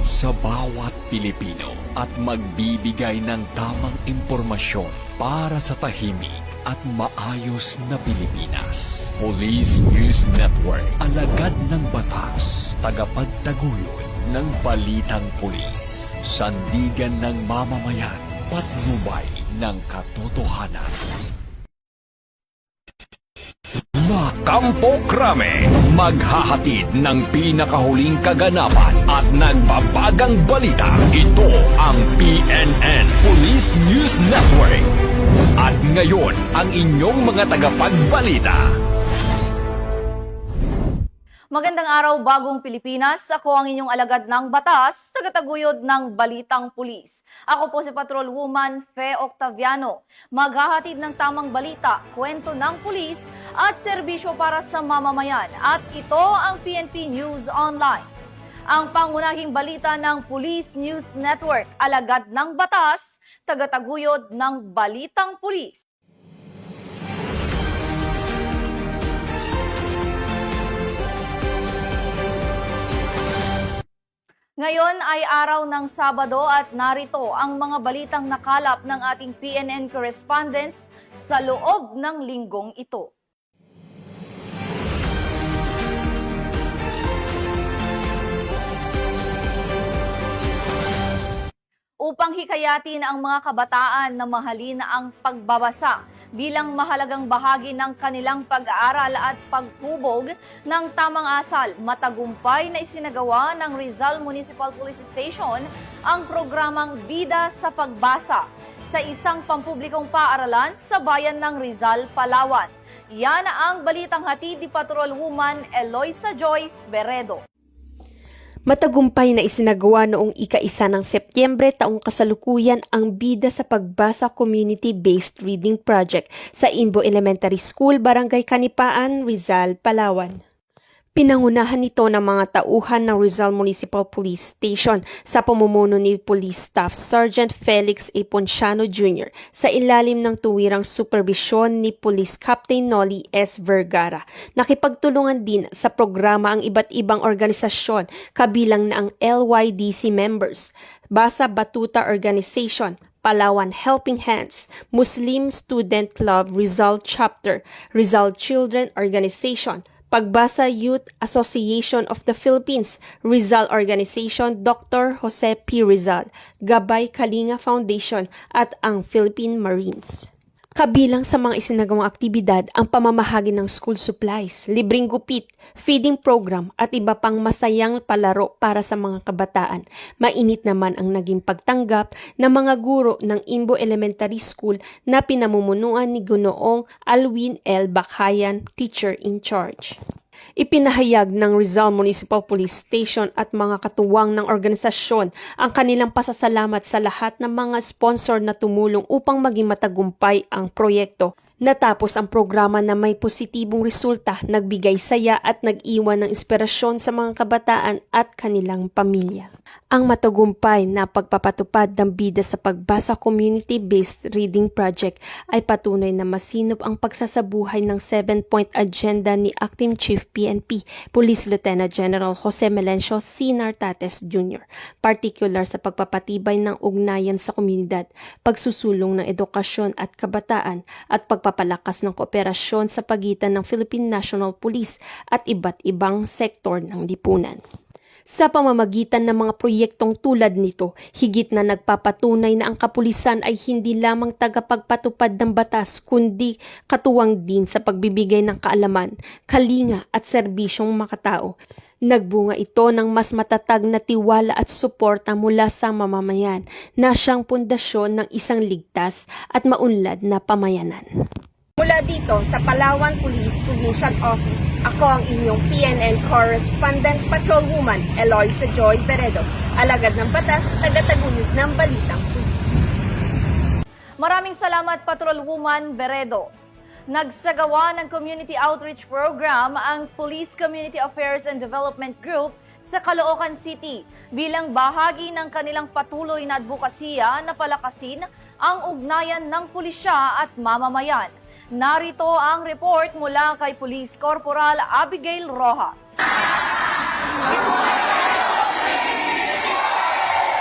tagataguyod sa bawat Pilipino at magbibigay ng tamang impormasyon para sa tahimik at maayos na Pilipinas. Police News Network, alagad ng batas, tagapagtaguyod ng balitang pulis, sandigan ng mamamayan, patnubay ng katotohanan. La Campo Crame, maghahatid ng pinakahuling kaganapan at nagbabagang balita. Ito ang PNN Police News Network. At ngayon, ang inyong mga tagapagbalita. Magandang araw, bagong Pilipinas. Ako ang inyong alagad ng batas, tagataguyod ng Balitang Pulis. Ako po si Patrol Woman Fe Octaviano. Maghahatid ng tamang balita, kwento ng pulis at serbisyo para sa mamamayan. At ito ang PNP News Online. Ang pangunahing balita ng Police News Network, alagad ng batas, tagataguyod ng Balitang Pulis. Ngayon ay araw ng Sabado at narito ang mga balitang nakalap ng ating PNN correspondents sa loob ng linggong ito. Upang hikayatin ang mga kabataan na mahalin ang pagbabasa bilang mahalagang bahagi ng kanilang pag-aaral at paghubog ng tamang asal, matagumpay na isinagawa ng Rizal Municipal Police Station ang programang Bida sa Pagbasa sa isang pampublikong paaralan sa bayan ng Rizal, Palawan. Yan ang balitang hatid ni Patrol Woman Eloisa Joyce Beredo. Matagumpay na isinagawa noong ika-1 ng Setyembre taong kasalukuyan ang Bida sa Pagbasa Community-Based Reading Project sa Inbo Elementary School, Barangay Kanipaan, Rizal, Palawan. Pinangunahan nito ng mga tauhan ng Rizal Municipal Police Station sa pamumuno ni Police Staff Sergeant Felix A. Ponciano Jr. sa ilalim ng tuwirang superbisyon ni Police Captain Nolly S. Vergara. Nakipagtulungan din sa programa ang iba't ibang organisasyon kabilang na ang LYDC members, Basa Batuta Organization, Palawan Helping Hands, Muslim Student Club Rizal Chapter, Rizal Children Organization, Pagbasa Youth Association of the Philippines, Rizal Organization, Dr. Jose P. Rizal, Gabay Kalinga Foundation at ang Philippine Marines. Kabilang sa mga isinagawang aktibidad ang pamamahagi ng school supplies, libreng gupit, feeding program at iba pang masayang palaro para sa mga kabataan. Mainit naman ang naging pagtanggap ng mga guro ng Inbo Elementary School na pinamumunuan ni Gunoong Alwin L. Bakayan, teacher in charge. Ipinahayag ng Rizal Municipal Police Station at mga katuwang ng organisasyon ang kanilang pasasalamat sa lahat ng mga sponsor na tumulong upang maging matagumpay ang proyekto. Natapos ang programa na may positibong resulta, nagbigay saya at nag-iwan ng inspirasyon sa mga kabataan at kanilang pamilya. Ang matagumpay na pagpapatupad ng Bida sa Pagbasa Community-Based Reading Project ay patunay na masinop ang pagsasabuhay ng 7-point agenda ni Acting Chief PNP, Police Lieutenant General Jose Melencio C. Nartates Jr., particular sa pagpapatibay ng ugnayan sa komunidad, pagsusulong ng edukasyon at kabataan at pagpapalakas ng kooperasyon sa pagitan ng Philippine National Police at iba't ibang sektor ng lipunan. Sa pamamagitan ng mga proyektong tulad nito, higit na nagpapatunay na ang kapulisan ay hindi lamang tagapagpatupad ng batas kundi katuwang din sa pagbibigay ng kaalaman, kalinga at serbisyong makatao. Nagbunga ito ng mas matatag na tiwala at suporta mula sa mamamayan na siyang pundasyon ng isang ligtas at maunlad na pamayanan. Mula dito sa Palawan Police Provincial Office, ako ang inyong PNN Correspondent Patrolwoman Eloisa Joy Beredo, alagad ng batas, tagataguyod ng Balitang Pulis. Maraming salamat, Patrolwoman Beredo. Nagsagawa ng Community Outreach Program ang Police Community Affairs and Development Group sa Caloocan City bilang bahagi ng kanilang patuloy na advokasya na palakasin ang ugnayan ng pulisya at mamamayan. Narito ang report mula kay Police Corporal Abigail Rojas.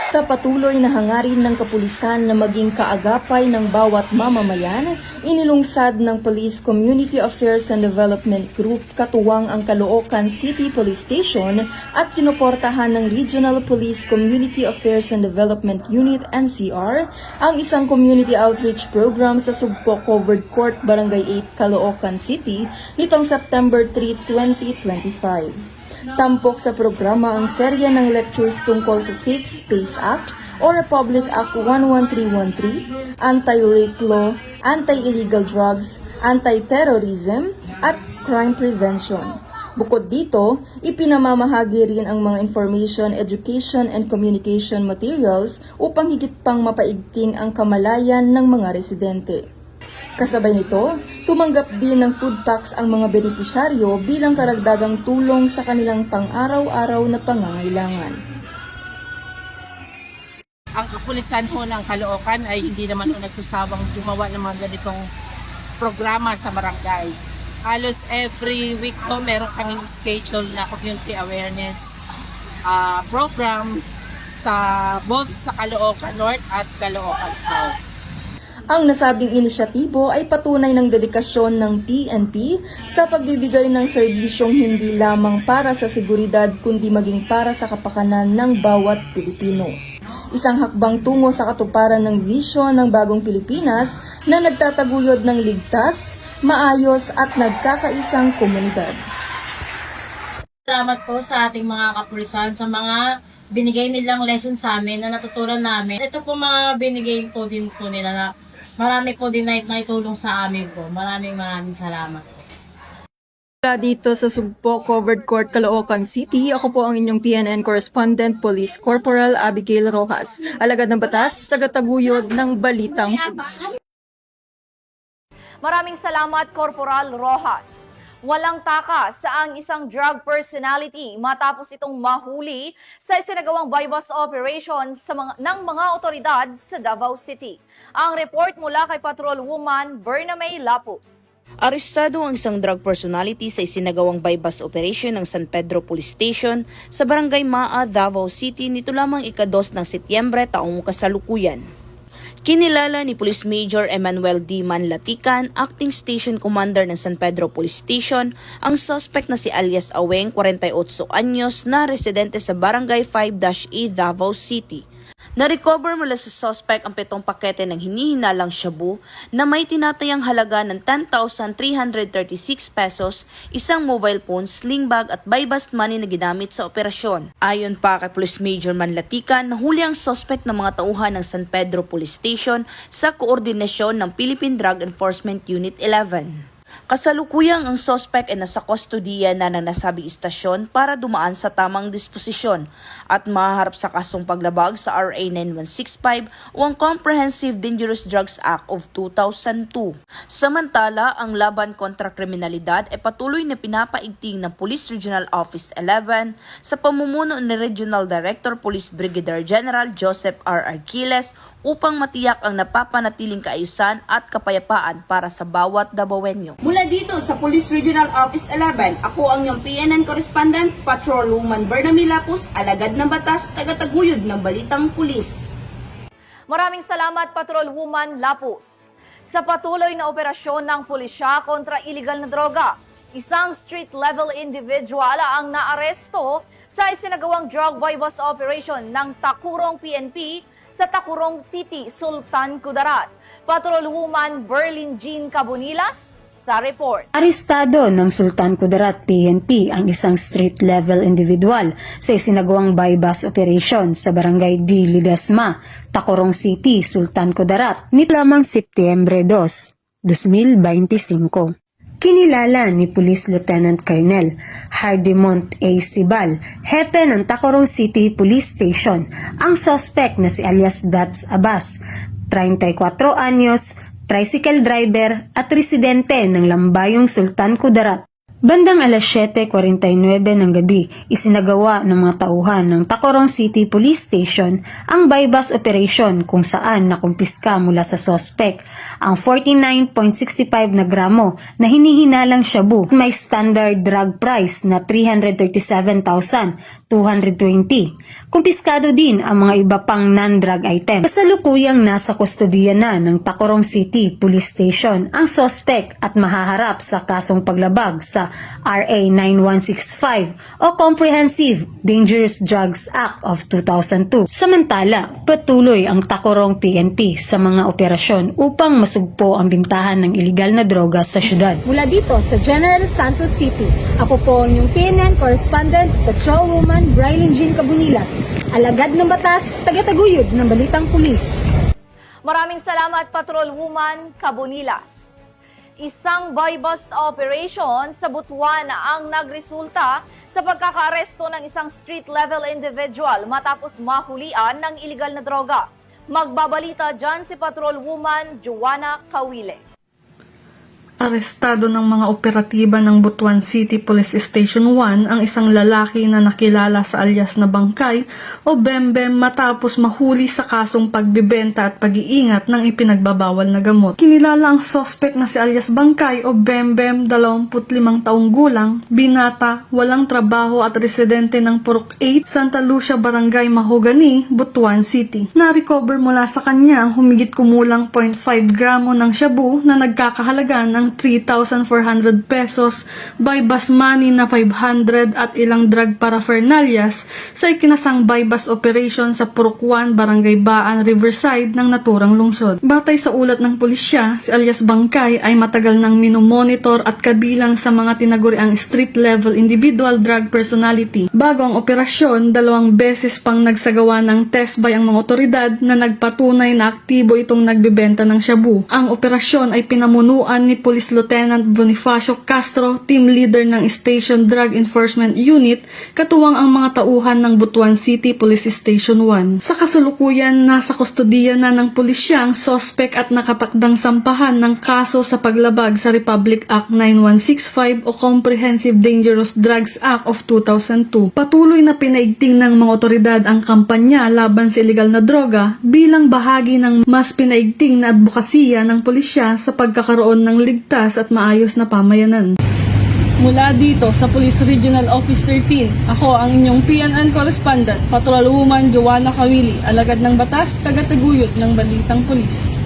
Sa patuloy na hangarin ng kapulisan na maging kaagapay ng bawat mamamayan, inilungsad ng Police Community Affairs and Development Group katuwang ang Caloocan City Police Station at sinuportahan ng Regional Police Community Affairs and Development Unit NCR ang isang community outreach program sa Sugpo Covered Court, Barangay 8, Caloocan City nitong September 3, 2025. Tampok sa programa ang serya ng lectures tungkol sa Safe Space Act o Republic Act 11313, Anti-Rape Law, Anti-Illegal Drugs, Anti-Terrorism at Crime Prevention. Bukod dito, ipinamamahagi rin ang mga information, education and communication materials upang higit pang mapaigting ang kamalayan ng mga residente. Kasabay nito, tumanggap din ng food packs ang mga benepisyaryo bilang karagdagang tulong sa kanilang pang-araw-araw na pangangailangan. Ang kapulisan ho ng Caloocan ay hindi naman nagsasawang gumawa ng mga ganitong programa sa barangay. Halos every week ho meron kaming schedule na community awareness program sa both sa Caloocan North at Caloocan South. Ang nasabing inisyatibo ay patunay ng dedikasyon ng PNP sa pagbibigay ng serbisyong hindi lamang para sa seguridad kundi maging para sa kapakanan ng bawat Pilipino. Isang hakbang tungo sa katuparan ng visyon ng bagong Pilipinas na nagtataguyod ng ligtas, maayos at nagkakaisang komunidad. Salamat po sa ating mga kapulisan sa mga binigay nilang lesson sa amin na natutunan namin. Ito po mga binigay po din po nila na marami po din na itulong sa amin po. Maraming salamat po. Dito sa Sugpo Covered Court, Caloocan City, ako po ang inyong PNN Correspondent, Police Corporal Abigail Rojas. Alagad ng batas, tagataguyod ng Balitang Pulis. Maraming salamat, Corporal Rojas. Walang takas sa ang isang drug personality matapos itong mahuli sa isinagawang bypass operation ng mga otoridad sa Davao City. Ang report mula kay Patrolwoman Bernamay Lapus. Arestado ang isang drug personality sa isinagawang bypass operation ng San Pedro Police Station sa Barangay Maa, Davao City nito lamang ika-2 ng Setyembre taong kasalukuyan. Kinilala ni Police Major Emmanuel D. Manlatican, Acting Station Commander ng San Pedro Police Station, ang suspect na si alias Aweng, 48 anyos, na residente sa Barangay 5-E, Davao City. Na-recover mula sa suspect ang 7 pakete ng hinihinalang shabu na may tinatayang halaga ng 10,336 pesos, isang mobile phone, sling bag at buy-bust money na ginamit sa operasyon. Ayon pa kay Police Major Manlatican, nahuli ang suspect ng mga tauhan ng San Pedro Police Station sa koordinasyon ng Philippine Drug Enforcement Unit 11. Kasalukuyang ang suspect ay nasa kustodiya na ng nasabing istasyon para dumaan sa tamang disposisyon at maharap sa kasong paglabag sa RA 9165 o ang Comprehensive Dangerous Drugs Act of 2002. Samantala, ang laban kontra kriminalidad ay patuloy na pinapaigting ng Police Regional Office 11 sa pamumuno ni Regional Director Police Brigadier General Joseph R. Arquiles upang matiyak ang napapanatiling kaayusan at kapayapaan para sa bawat Dabawenyo. Mula dito sa Police Regional Office 11, ako ang iyong PNN Correspondent, Patrolwoman Bernamay Lapus, alagad ng batas, tagataguyod ng Balitang Pulis. Maraming salamat, Patrolwoman Lapus. Sa patuloy na operasyon ng pulisya kontra iligal na droga, isang street-level individual ang naaresto sa isinagawang drug bypass operation ng Takurong PNP sa Takurong City, Sultan Kudarat. Patrolwoman Berlin Jean Cabonilas sa report. Arestado ng Sultan Kudarat PNP ang isang street-level individual sa isinagawang bypass operation sa Barangay D. Lidasma, Takurong City, Sultan Kudarat, nito lamang Setyembre 2, 2025. Kinilala ni Police Lieutenant Colonel Hardimont A. Sibal, hepe ng Takurong City Police Station, ang suspect na si alias Dats Abbas, 34 anyos, tricycle driver at residente ng Lambayong Sultan Kudarat. Bandang alas 7:49 ng gabi, isinagawa ng mga tauhan ng Tacurong City Police Station ang bypass operation kung saan nakumpiska mula sa sospek ang 49.65 na gramo na hinihinalang shabu may standard drug price na 337,220. Kumpiskado din ang mga iba pang non-drug items. Kasalukuyang nasa kustodiya na ng Tacurong City Police Station ang sospek at mahaharap sa kasong paglabag sa RA 9165 o Comprehensive Dangerous Drugs Act of 2002. Samantala, patuloy ang Tacurong PNP sa mga operasyon upang masugpo ang bintahan ng iligal na droga sa syudad. Mula dito sa General Santos City, ako po ang inyong PNN Correspondent, Patrolwoman Brilin Jean Cabunilas, alagad ng batas, tagataguyod ng Balitang Pulis. Maraming salamat, Patrolwoman Cabunilas. Isang buy-bust operation sa Butuan ang nagresulta sa pagkakaaresto ng isang street-level individual matapos mahulian ng iligal na droga. Magbabalita dyan si Patrolwoman Joanna Kawile. Arestado ng mga operatiba ng Butuan City Police Station 1 ang isang lalaki na nakilala sa alias na Bangkay o Bembem matapos mahuli sa kasong pagbibenta at pag-iingat ng ipinagbabawal na gamot. Kinilala ang suspect na si alias Bangkay o Bembem, 25 taong gulang, binata, walang trabaho at residente ng Purok 8, Santa Lucia, Barangay Mahogany, Butuan City. Na-recover mula sa kanya ang humigit kumulang 0.5 gramo ng shabu na nagkakahalaga ng 3,400 pesos, buy-bus money na 500 at ilang drug paraphernalias sa ikinasang buy-bus operation sa Purok 1, Barangay Baan, Riverside ng naturang lungsod. Batay sa ulat ng pulisya, si alias Bangkay ay matagal nang minomonitor at kabilang sa mga tinaguriang street-level individual drug personality. Bago ang operasyon, 2 beses pang nagsagawa ng test by ang mga otoridad na nagpatunay na aktibo itong nagbebenta ng shabu. Ang operasyon ay pinamunuan ni Police Lieutenant Bonifacio Castro, team leader ng Station Drug Enforcement Unit, katuwang ang mga tauhan ng Butuan City Police Station 1. Sa kasalukuyan, nasa kustodiya na ng pulisya ang sospek at nakatakdang sampahan ng kaso sa paglabag sa Republic Act 9165 o Comprehensive Dangerous Drugs Act of 2002. Patuloy na pinaigting ng mga otoridad ang kampanya laban sa iligal na droga bilang bahagi ng mas pinaigting na advokasya ng pulisya sa pagkakaroon ng ligtas at maayos na pamayanan. Mula dito sa Police Regional Office 13, ako ang inyong PNN Correspondent, Patrolwoman Joanna Kawili, alagad ng batas, tagataguyod ng Balitang Pulis.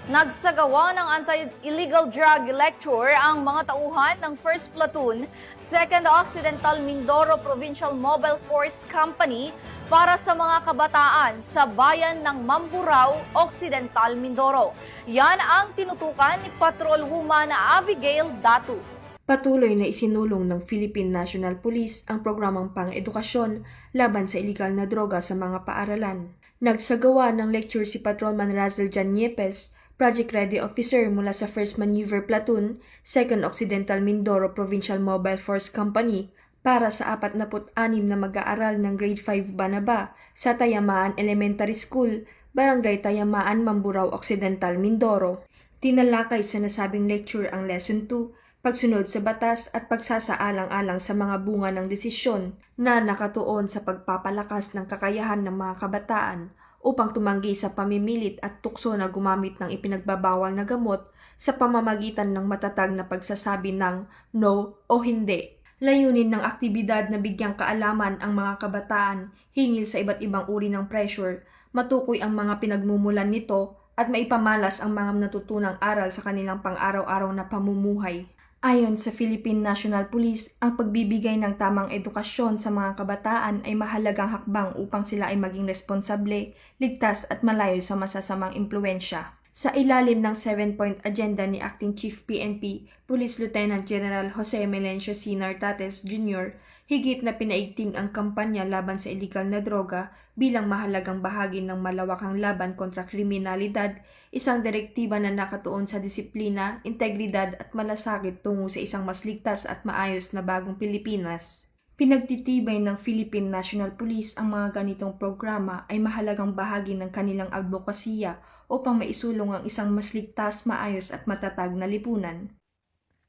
Nagsagawa ng anti-illegal drug lecture ang mga tauhan ng 1st Platoon, 2nd Occidental Mindoro Provincial Mobile Force Company para sa mga kabataan sa bayan ng Mamburao, Occidental Mindoro. Yan ang tinutukan ni Patrolwoman Abigail Datu. Patuloy na isinulong ng Philippine National Police ang programang pang-edukasyon laban sa iligal na droga sa mga paaralan. Nagsagawa ng lecture si Patrolman Razel Jan Yepes, Project Ready Officer mula sa 1st Maneuver Platoon, 2nd Occidental Mindoro Provincial Mobile Force Company para sa 46 na mag-aaral ng Grade 5 Banaba sa Tayamaan Elementary School, Barangay Tayamaan, Mamburao, Occidental, Mindoro. Tinalakay sa nasabing lecture ang Lesson 2, pagsunod sa batas at pagsasaalang-alang sa mga bunga ng desisyon na nakatuon sa pagpapalakas ng kakayahan ng mga kabataan upang tumanggi sa pamimilit at tukso na gumamit ng ipinagbabawal na gamot sa pamamagitan ng matatag na pagsasabi ng no o hindi. Layunin ng aktibidad na bigyang kaalaman ang mga kabataan hingil sa iba't ibang uri ng pressure, matukoy ang mga pinagmumulan nito at maipamalas ang mga natutunang aral sa kanilang pang-araw-araw na pamumuhay. Ayon sa Philippine National Police, ang pagbibigay ng tamang edukasyon sa mga kabataan ay mahalagang hakbang upang sila ay maging responsable, ligtas at malayo sa masasamang impluensya. Sa ilalim ng 7-point agenda ni Acting Chief PNP, Police Lieutenant General Jose Melencio C. Nartates Jr., higit na pinaigting ang kampanya laban sa iligal na droga bilang mahalagang bahagi ng malawakang laban kontra kriminalidad, isang direktiba na nakatuon sa disiplina, integridad at malasakit tungo sa isang mas ligtas at maayos na bagong Pilipinas. Pinagtitibay ng Philippine National Police ang mga ganitong programa ay mahalagang bahagi ng kanilang advokasya upang maisulong ang isang mas ligtas, maayos at matatag na lipunan.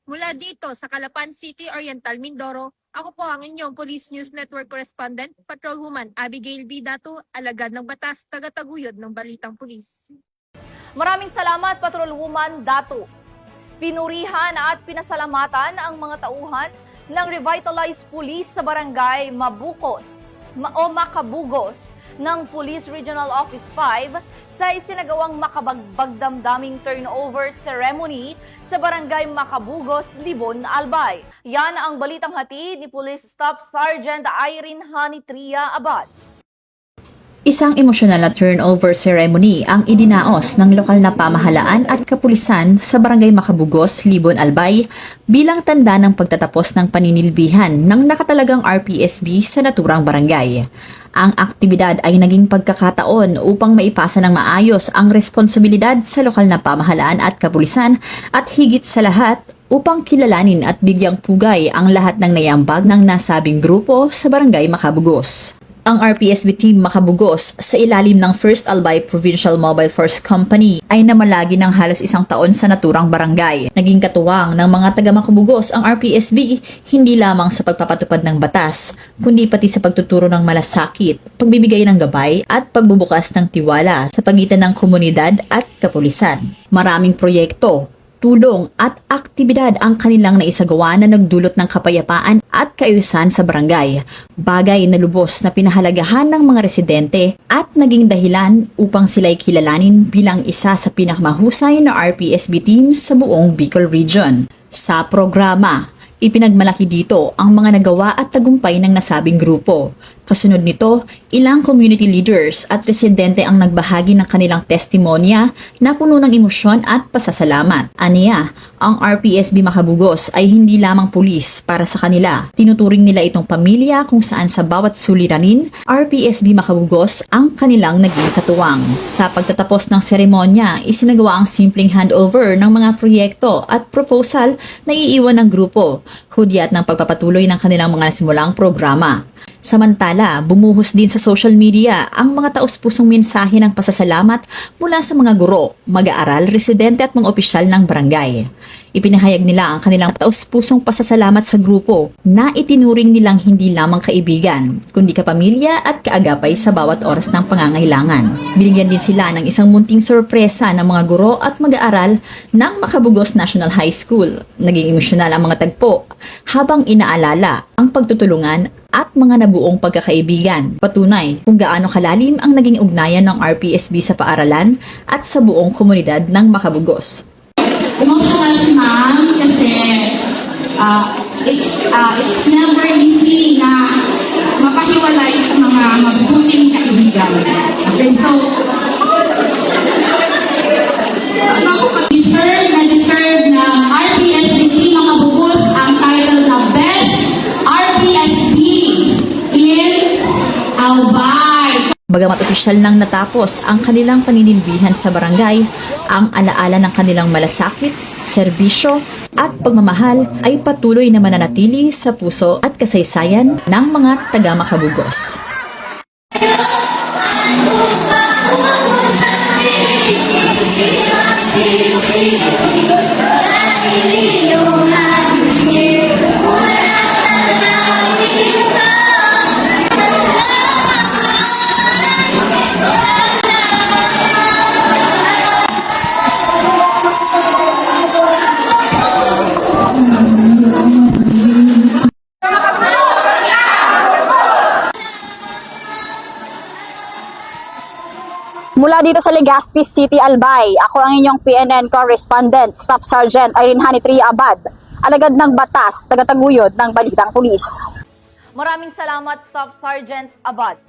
Mula dito sa Calapan City, Oriental, Mindoro, ako po ang inyong Police News Network Correspondent, Patrolwoman Abigail B. Dato, alagad ng batas, tagataguyod ng Balitang Pulis. Maraming salamat, Patrolwoman Dato. Pinurihan at pinasalamatan ang mga tauhan ng Revitalized Police sa Barangay Makabugos ng Police Regional Office 5 sa isinagawang makabagbagdamdaming turnover ceremony sa Barangay Makabugos, Libon, Albay. Yan ang balitang hatid ni Police Staff Sergeant Irene Hanitria Abad. Isang emosyonal na turnover ceremony ang idinaos ng lokal na pamahalaan at kapulisan sa Barangay Makabugos, Libon, Albay bilang tanda ng pagtatapos ng paninilbihan ng nakatalagang RPSB sa naturang barangay. Ang aktibidad ay naging pagkakataon upang maipasa ng maayos ang responsibilidad sa lokal na pamahalaan at kapulisan at higit sa lahat upang kilalanin at bigyang pugay ang lahat ng naiambag ng nasabing grupo sa Barangay Makabugos. Ang RPSB Team Makabugos sa ilalim ng 1st Albay Provincial Mobile Force Company ay namalagi ng halos isang taon sa naturang barangay. Naging katuwang ng mga taga Makabugos ang RPSB hindi lamang sa pagpapatupad ng batas, kundi pati sa pagtuturo ng malasakit, pagbibigay ng gabay at pagbubukas ng tiwala sa pagitan ng komunidad at kapulisan. Maraming proyekto, tulong at aktibidad ang kanilang naisagawa na nagdulot ng kapayapaan at kaayusan sa barangay. Bagay na lubos na pinahalagahan ng mga residente at naging dahilan upang sila'y kilalanin bilang isa sa pinakamahusay na RPSB teams sa buong Bicol Region. Sa programa, ipinagmalaki dito ang mga nagawa at tagumpay ng nasabing grupo. Kasunod nito, ilang community leaders at residente ang nagbahagi ng kanilang testimonya na puno ng emosyon at pasasalamat. Aniya, ang RPSB Makabugos ay hindi lamang pulis para sa kanila. Tinuturing nila itong pamilya kung saan sa bawat suliranin, RPSB Makabugos ang kanilang naging katuwang. Sa pagtatapos ng seremonya, isinagawa ang simpleng handover ng mga proyekto at proposal na iiwan ng grupo, hudyat ng pagpapatuloy ng kanilang mga nasimulang programa. Samantala, bumuhos din sa social media ang mga taos-pusong mensahe ng pasasalamat mula sa mga guro, mag-aaral, residente at mga opisyal ng barangay. Ipinahayag nila ang kanilang taos-pusong pasasalamat sa grupo na itinuring nilang hindi lamang kaibigan, kundi kapamilya at kaagapay sa bawat oras ng pangangailangan. Binigyan din sila ng isang munting sorpresa ng mga guro at mag-aaral ng Makabugos National High School. Naging emosyonal ang mga tagpo habang inaalala ang pagtutulungan at mga nabuong pagkakaibigan. Patunay kung gaano kalalim ang naging ugnayan ng RPSB sa paaralan at sa buong komunidad ng Makabugos. Emotional si ma'am kasi it's never easy na mapahiwalay sa mga mabuting kaibigan. Okay, so deserve na RPSB Makabugos ang title na Best RPSB in Albay. Bagamat opisyal nang natapos ang kanilang paninilbihan sa barangay, ang alaala ng kanilang malasakit, serbisyo at pagmamahal ay patuloy na mananatili sa puso at kasaysayan ng mga taga Makabugos. Mula dito sa Legazpi City, Albay, ako ang inyong PNN Correspondent, Staff Sergeant Irene Hanitria Abad, alagad ng batas, tagataguyod ng Balitang Pulis. Maraming salamat, Staff Sergeant Abad.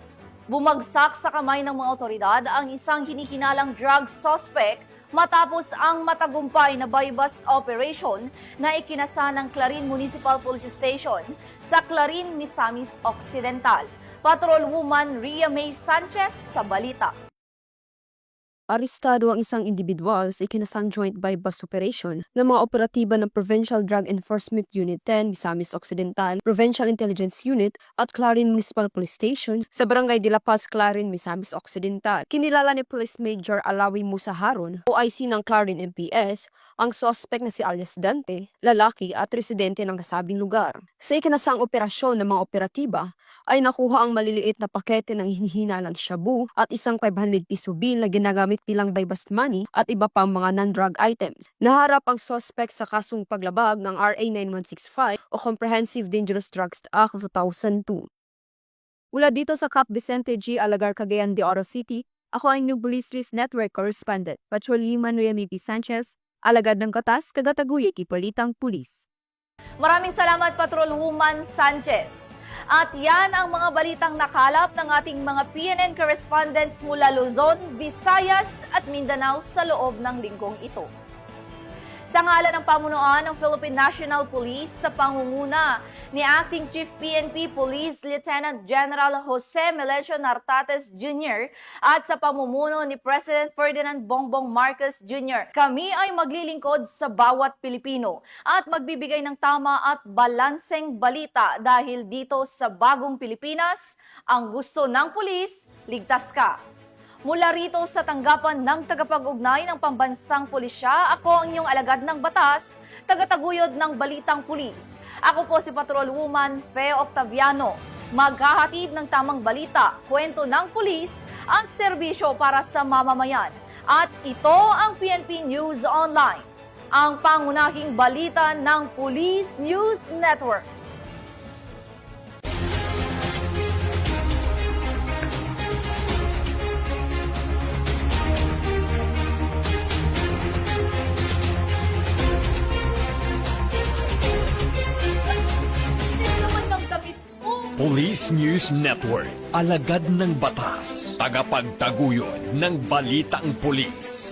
Bumagsak sa kamay ng mga otoridad ang isang hinihinalang drug suspect matapos ang matagumpay na buy-bust operation na ikinasa ng Clarin Municipal Police Station sa Clarin, Misamis Occidental. Patrolwoman Ria May Sanchez sa balita. Arestado ang isang individual sa ikinasang joint buy-bust operation ng mga operatiba ng Provincial Drug Enforcement Unit 10, Misamis Occidental, Provincial Intelligence Unit at Clarin Municipal Police Station sa Barangay de la Paz, Clarin, Misamis Occidental. Kinilala ni Police Major Alawi Musa Haron, OIC ng Clarin MPS, ang suspect na si alias Dante, lalaki at residente ng nasabing lugar. Sa ikinasang operasyon ng mga operatiba, ay nakuha ang maliliit na pakete ng hinihinalang shabu at isang 500 piso bill na ginagamit bilang buy-bust money at iba pang mga non-drug items. Naharap ang suspect sa kasong paglabag ng RA 9165 o Comprehensive Dangerous Drugs Act of 2002. Mula dito sa Cap Vicente G. Alagar, Cagayan de Oro City, ako ang New Police News Network Correspondent, Patrolman Remy P. Sanchez, alagad ng Katas, Kagataguyik, Ipalitang Pulis. Maraming salamat, Patrolwoman Sanchez. At yan ang mga balitang nakalap ng ating mga PNN correspondents mula Luzon, Visayas at Mindanao sa loob ng linggong ito. Sa ngalan ng pamunuan ng Philippine National Police sa pangunguna ni Acting Chief PNP Police Lieutenant General Jose Melesio Nartates Jr. at sa pamumuno ni President Ferdinand Bongbong Marcos Jr. Kami ay maglilingkod sa bawat Pilipino at magbibigay ng tama at balanseng balita dahil dito sa bagong Pilipinas, ang gusto ng pulis, ligtas ka. Mula rito sa tanggapan ng tagapag-ugnay ng pambansang pulisya, ako ang inyong alagad ng batas, tagataguyod ng Balitang Pulis. Ako po si Patrolwoman Fe Octaviano. Maghahatid ng tamang balita, kwento ng pulis at serbisyo para sa mamamayan. At ito ang PNP News Online, ang pangunahing balita ng Police News Network. Police News Network, alagad ng batas, tagapagtaguyod ng balitang pulis.